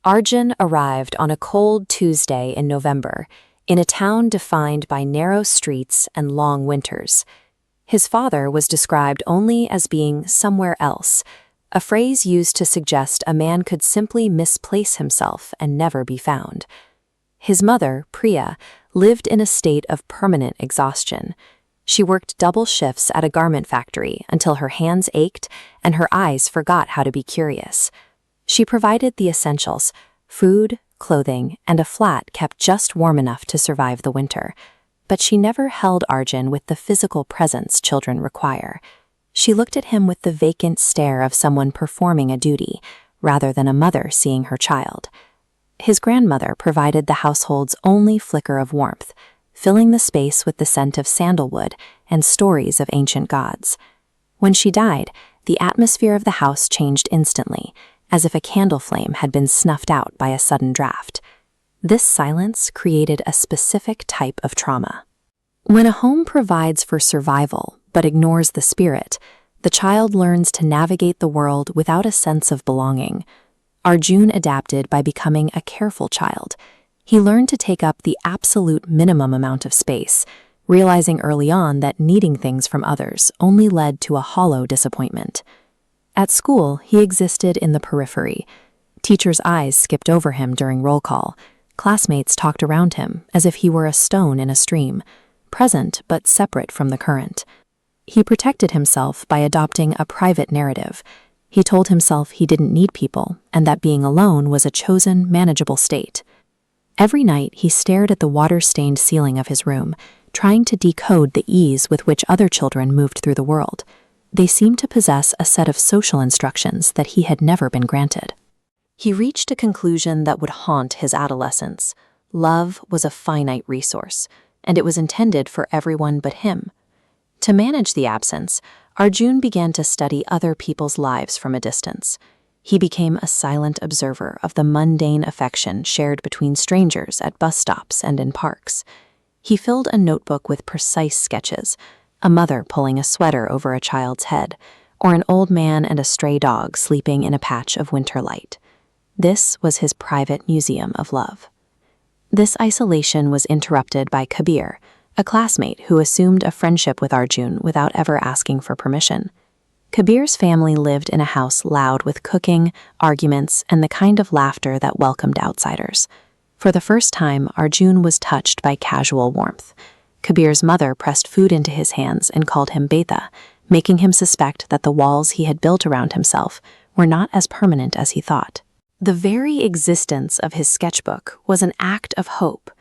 Arjun arrived on a cold Tuesday in November, in a town defined by narrow streets and long winters. His father was described only as being somewhere else, a phrase used to suggest a man could simply misplace himself and never be found. His mother, Priya, lived in a state of permanent exhaustion. She worked double shifts at a garment factory until her hands ached and her eyes forgot how to be curious. She provided the essentials: food, clothing, and a flat kept just warm enough to survive the winter. But she never held Arjun with the physical presence children require. She looked at him with the vacant stare of someone performing a duty, rather than a mother seeing her child. His grandmother provided the household's only flicker of warmth, filling the space with the scent of sandalwood and stories of ancient gods. When she died, the atmosphere of the house changed instantly, as if a candle flame had been snuffed out by a sudden draft. This silence created a specific type of trauma. When a home provides for survival but ignores the spirit, the child learns to navigate the world without a sense of belonging. Arjun adapted by becoming a careful child. He learned to take up the absolute minimum amount of space, realizing early on that needing things from others only led to a hollow disappointment. At school, he existed in the periphery. Teachers' eyes skipped over him during roll call. Classmates talked around him as if he were a stone in a stream, present but separate from the current. He protected himself by adopting a private narrative. He told himself he didn't need people and that being alone was a chosen, manageable state. Every night, he stared at the water-stained ceiling of his room, trying to decode the ease with which other children moved through the world. They seemed to possess a set of social instructions that he had never been granted. He reached a conclusion that would haunt his adolescence. Love was a finite resource, and it was intended for everyone but him. To manage the absence, Arjun began to study other people's lives from a distance. He became a silent observer of the mundane affection shared between strangers at bus stops and in parks. He filled a notebook with precise sketches: a mother pulling a sweater over a child's head, or an old man and a stray dog sleeping in a patch of winter light. This was his private museum of love. This isolation was interrupted by Kabir, a classmate who assumed a friendship with Arjun without ever asking for permission. Kabir's family lived in a house loud with cooking, arguments, and the kind of laughter that welcomed outsiders. For the first time, Arjun was touched by casual warmth. Kabir's mother pressed food into his hands and called him Beta, making him suspect that the walls he had built around himself were not as permanent as he thought. The very existence of his sketchbook was an act of hope.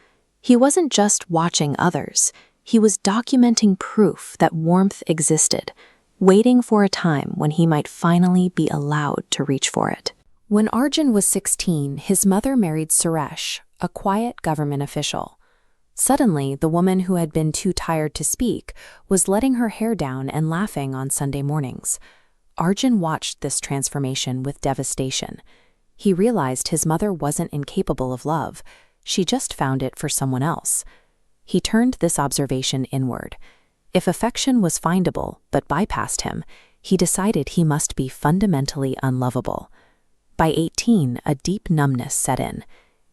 He wasn't just watching others, he was documenting proof that warmth existed, waiting for a time when he might finally be allowed to reach for it. When Arjun was 16, his mother married Suresh, a quiet government official. Suddenly, the woman who had been too tired to speak was letting her hair down and laughing on Sunday mornings. Arjun watched this transformation with devastation. He realized his mother wasn't incapable of love, she just found it for someone else. He turned this observation inward. If affection was findable but bypassed him, he decided he must be fundamentally unlovable. By 18, a deep numbness set in.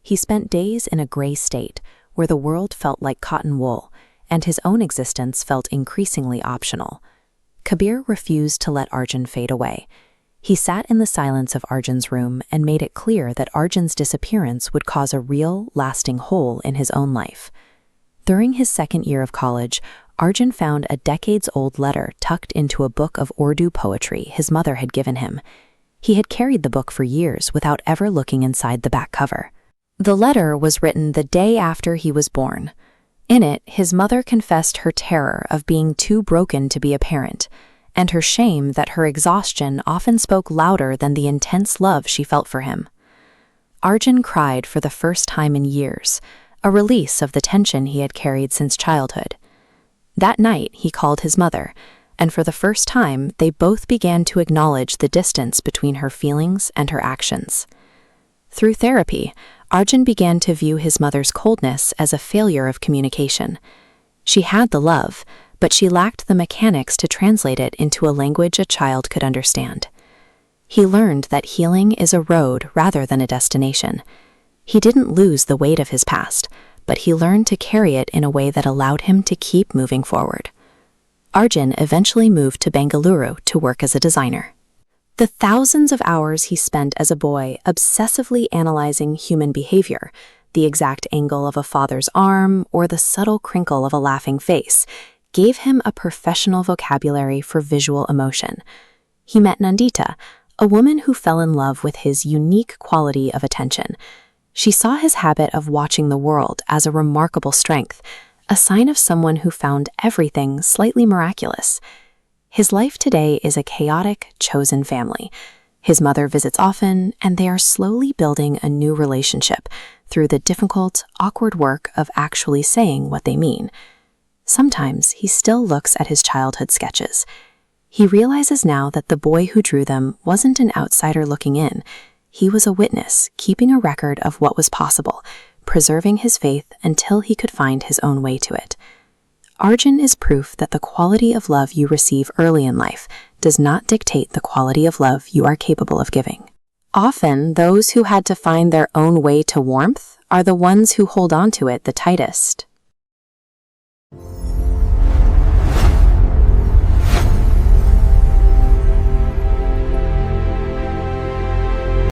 He spent days in a gray state, where the world felt like cotton wool, and his own existence felt increasingly optional. Kabir refused to let Arjun fade away. He sat in the silence of Arjun's room and made it clear that Arjun's disappearance would cause a real, lasting hole in his own life. During his second year of college, Arjun found a decades-old letter tucked into a book of Urdu poetry his mother had given him. He had carried the book for years without ever looking inside the back cover. The letter was written the day after he was born. In it, his mother confessed her terror of being too broken to be a parent, and her shame that her exhaustion often spoke louder than the intense love she felt for him. Arjun cried for the first time in years, a release of the tension he had carried since childhood. That night, he called his mother, and for the first time, they both began to acknowledge the distance between her feelings and her actions. Through therapy, Arjun began to view his mother's coldness as a failure of communication. She had the love, but she lacked the mechanics to translate it into a language a child could understand. He learned that healing is a road rather than a destination. He didn't lose the weight of his past, but he learned to carry it in a way that allowed him to keep moving forward. Arjun eventually moved to Bengaluru to work as a designer. The thousands of hours he spent as a boy obsessively analyzing human behavior, the exact angle of a father's arm or the subtle crinkle of a laughing face, gave him a professional vocabulary for visual emotion. He met Nandita, a woman who fell in love with his unique quality of attention. She saw his habit of watching the world as a remarkable strength, a sign of someone who found everything slightly miraculous. His life today is a chaotic, chosen family. His mother visits often, and they are slowly building a new relationship through the difficult, awkward work of actually saying what they mean. Sometimes he still looks at his childhood sketches. He realizes now that the boy who drew them wasn't an outsider looking in. He was a witness, keeping a record of what was possible, preserving his faith until he could find his own way to it. Arjun is proof that the quality of love you receive early in life does not dictate the quality of love you are capable of giving. Often, those who had to find their own way to warmth are the ones who hold on to it the tightest.